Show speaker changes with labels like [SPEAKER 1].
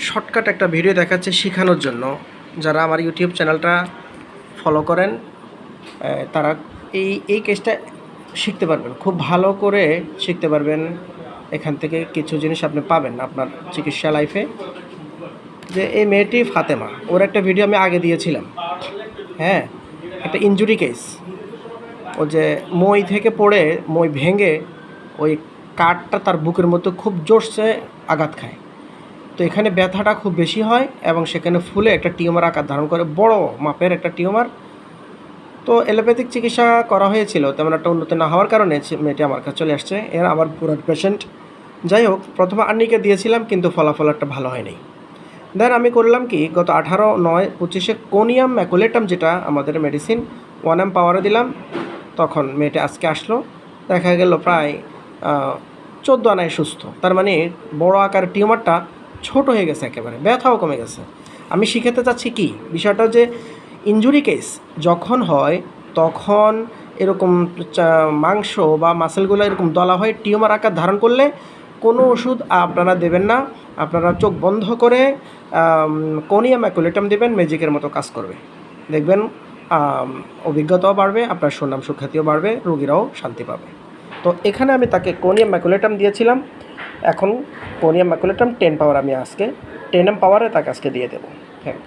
[SPEAKER 1] Shortcut একটা video দেখাচ্ছে শেখানোর জন্য। যারা আমার ইউটিউব চ্যানেলটা ফলো করেন তারা এই কেসটা শিখতে পারবেন, খুব ভালো করে শিখতে পারবেন। এখান থেকে কিছু জিনিস আপনি পাবেন আপনার চিকিৎসা লাইফে। যে এই মেয়েটি ফাতেমা, ওর একটা ভিডিও আমি আগে দিয়েছিলাম। হ্যাঁ, একটা ইনজুরি কেস। ও যে মই থেকে পড়ে মই ভেঙে ওই কাঠটা তার বুকের মধ্যে খুব জোরসে আঘাত খায়। তো এখানে ব্যথাটা খুব বেশি হয় এবং সেখানে ফুলে একটা টিউমার আকার ধারণ করে, বড় মাপের একটা টিউমার। তো এলোপ্যাথিক চিকিৎসা করা হয়েছিল, তেমন একটা উন্নতি না হওয়ার কারণে মেয়েটি আমার কাছে চলে আসছে। এর আবার পুরো পেশেন্ট। যাই হোক, প্রথমে আর্নিকে দিয়েছিলাম কিন্তু ফলাফল একটা ভালো হয়নি। দেন আমি করলাম কি, গত 18/9/25 কোনিয়াম ম্যাকুলেটাম, যেটা আমাদের মেডিসিন 1M পাওয়ারে দিলাম। তখন মেয়েটা আজকে আসলো, দেখা গেল প্রায় 14 আনায় সুস্থ। তার মানে বড় আকার টিউমারটা ছোট হয়ে গেছে, একেবারে ব্যথাও কমে গেছে। আমি শিখাতে চাচ্ছি কি বিষয়টা, যে ইনজুরি কেস যখন হয় তখন এরকম মাংস বা মাসেলগুলো এরকম দলা হয়, টিউমার আকার ধারণ করলে কোনো ওষুধ আপনারা দেবেন না। আপনারা চোখ বন্ধ করে কোনিয়াম ম্যাকুলেটাম দেবেন, ম্যাজিকের মতো কাজ করবে। দেখবেন অভিজ্ঞতাও বাড়বে, আপনার সুনাম সুখ্যাতিও বাড়বে, রোগীরাও শান্তি পাবে। তো এখানে আমি তাকে কোনিয়াম ম্যাকুলেটাম দিয়েছিলাম। এখন কোনিয়াম ম্যাকুলেটাম 10 পাওয়ার আমি আজকে 10M পাওয়ারে তাকে আজকে দিয়ে দেবো। হ্যাঁ।